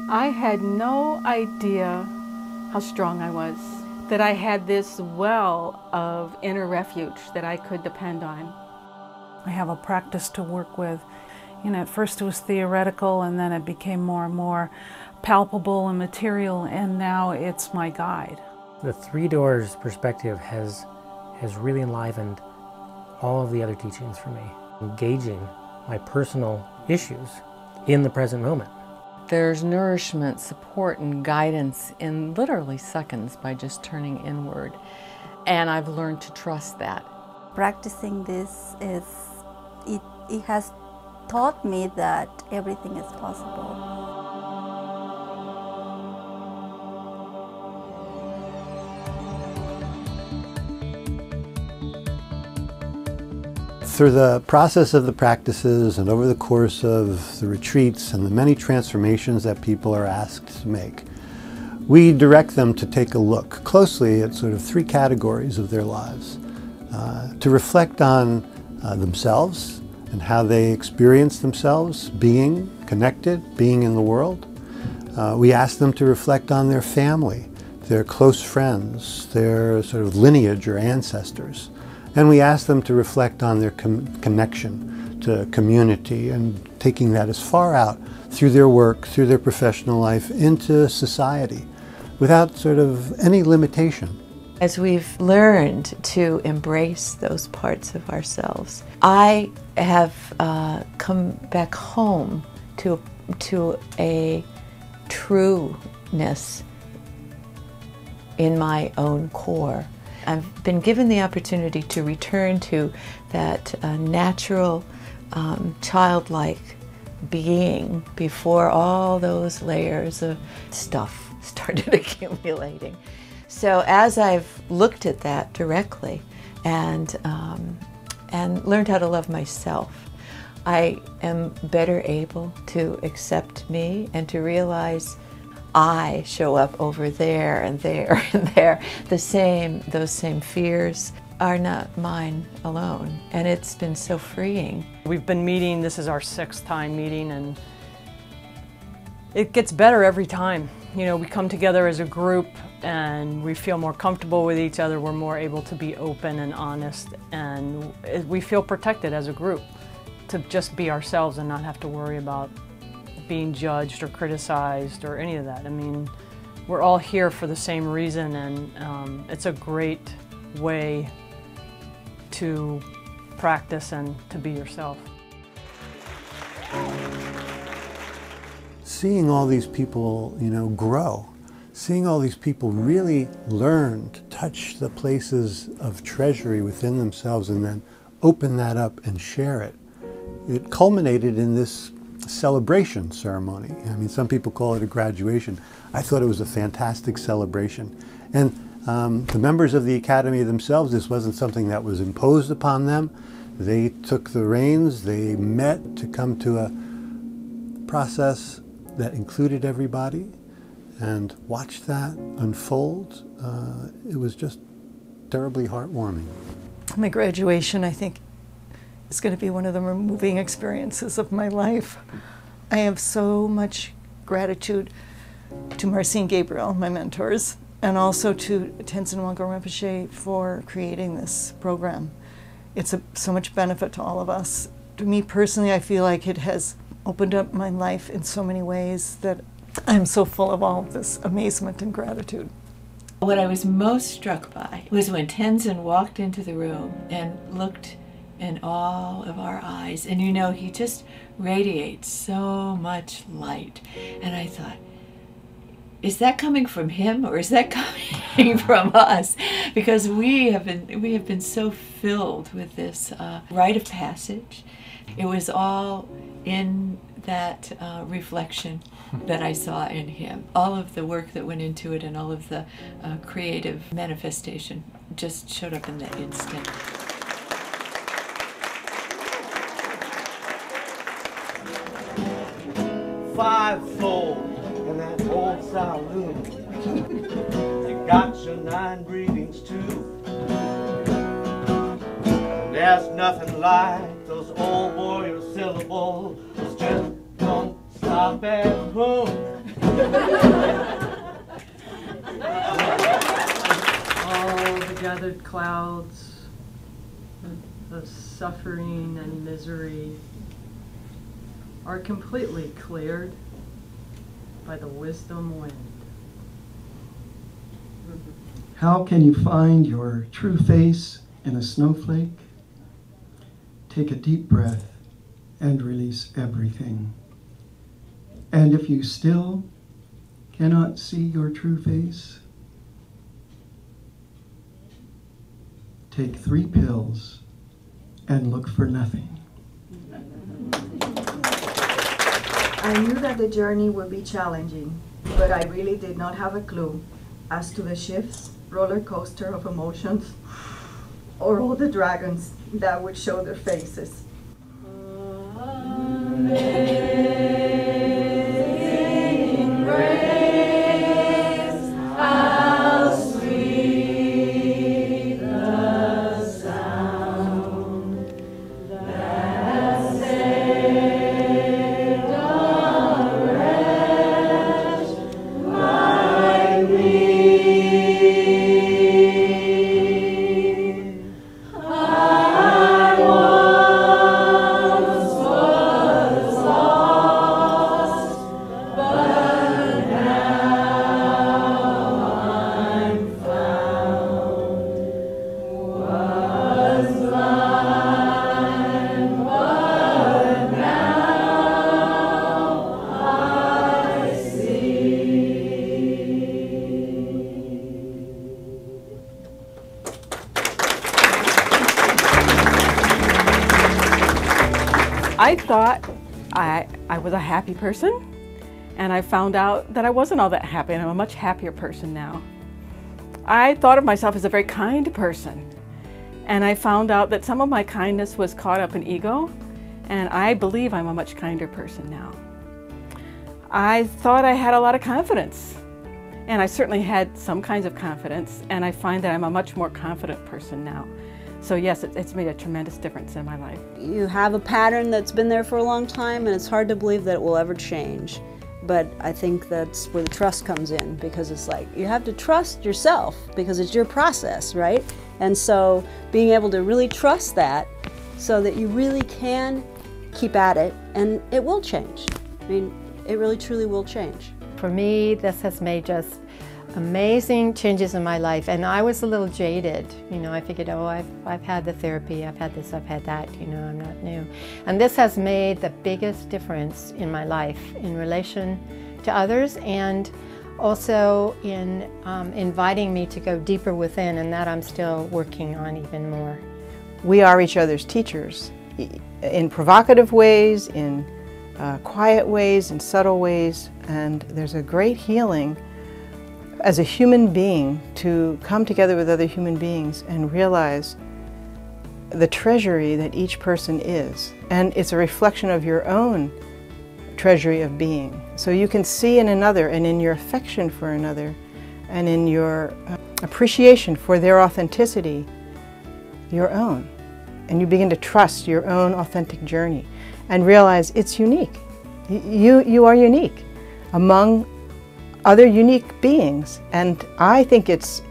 I had no idea how strong I was, that I had this well of inner refuge that I could depend on. I have a practice to work with. You know, at first it was theoretical, and then it became more and more palpable and material, and now it's my guide. The 3Doors perspective has really enlivened all of the other teachings for me, engaging my personal issues in the present moment. There's nourishment, support, and guidance in literally seconds by just turning inward. And I've learned to trust that. Practicing this it has taught me that everything is possible. Through the process of the practices and over the course of the retreats and the many transformations that people are asked to make, we direct them to take a look closely at sort of three categories of their lives, to reflect on themselves and how they experience themselves being connected, being in the world. We ask them to reflect on their family, their close friends, their sort of lineage or ancestors. And we ask them to reflect on their connection to community and taking that as far out through their work, through their professional life, into society without sort of any limitation. As we've learned to embrace those parts of ourselves, I have come back home to a trueness in my own core. I've been given the opportunity to return to that natural, childlike being before all those layers of stuff started accumulating. So as I've looked at that directly and learned how to love myself, I am better able to accept me and to realize I show up over there and there and there. Those same fears are not mine alone, and it's been so freeing. We've been meeting, this is our 6th time meeting, and it gets better every time. You know, we come together as a group and we feel more comfortable with each other, we're more able to be open and honest, and we feel protected as a group to just be ourselves and not have to worry about being judged or criticized or any of that. I mean, we're all here for the same reason, and it's a great way to practice and to be yourself. Seeing all these people, you know, grow, seeing all these people really learn to touch the places of treasury within themselves and then open that up and share it. It culminated in this celebration ceremony. I mean, some people call it a graduation. I thought it was a fantastic celebration. And the members of the Academy themselves, this wasn't something that was imposed upon them. They took the reins, they met to come to a process that included everybody and watched that unfold. It was just terribly heartwarming. My graduation, I think, is going to be one of the more moving experiences of my life. I have so much gratitude to Marcy and Gabriel, my mentors, and also to Tenzin Wangyal Rinpoche for creating this program. It's so much benefit to all of us. To me personally, I feel like it has opened up my life in so many ways that I'm so full of all of this amazement and gratitude. What I was most struck by was when Tenzin walked into the room and looked in all of our eyes, and you know, he just radiates so much light, and I thought, is that coming from him or is that coming from us? Because we have been so filled with this rite of passage. It was all in that reflection that I saw in him. All of the work that went into it and all of the creative manifestation just showed up in that instant. Fivefold in that old saloon. You got your 9 breathings too. There's nothing like those old warrior syllables. Just don't stop at home. All the gathered clouds of suffering and misery are completely cleared by the wisdom wind. How can you find your true face in a snowflake? Take a deep breath and release everything. And if you still cannot see your true face, take 3 pills and look for nothing. I knew that the journey would be challenging, but I really did not have a clue as to the shifts, roller coaster of emotions, or all the dragons that would show their faces. Amazing grace, how sweet the sound that saved a wretch like me. I thought I was a happy person, and I found out that I wasn't all that happy, and I'm a much happier person now. I thought of myself as a very kind person, and I found out that some of my kindness was caught up in ego, and I believe I'm a much kinder person now. I thought I had a lot of confidence, and I certainly had some kinds of confidence, and I find that I'm a much more confident person now. So yes, it's made a tremendous difference in my life. You have a pattern that's been there for a long time, and it's hard to believe that it will ever change. But I think that's where the trust comes in, because it's like you have to trust yourself because it's your process, right? And so being able to really trust that so that you really can keep at it, and it will change. I mean, it really truly will change. For me, this has made just amazing changes in my life, and I was a little jaded. You know, I figured, oh, I've had the therapy, I've had this, I've had that, you know, I'm not new. And this has made the biggest difference in my life in relation to others, and also in inviting me to go deeper within, and that I'm still working on even more. We are each other's teachers in provocative ways, in quiet ways, in subtle ways, and there's a great healing as a human being to come together with other human beings and realize the treasury that each person is. And it's a reflection of your own treasury of being. So you can see in another, and in your affection for another, and in your appreciation for their authenticity, your own. And you begin to trust your own authentic journey and realize it's unique. You are unique among other unique beings, and I think it's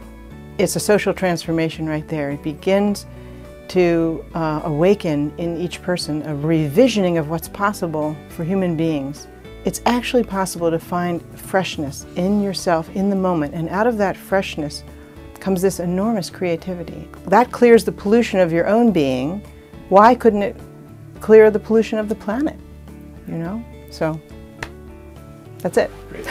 a social transformation right there. It begins to awaken in each person a revisioning of what's possible for human beings. It's actually possible to find freshness in yourself in the moment, and out of that freshness comes this enormous creativity. That clears the pollution of your own being. Why couldn't it clear the pollution of the planet? You know? So that's it. Great.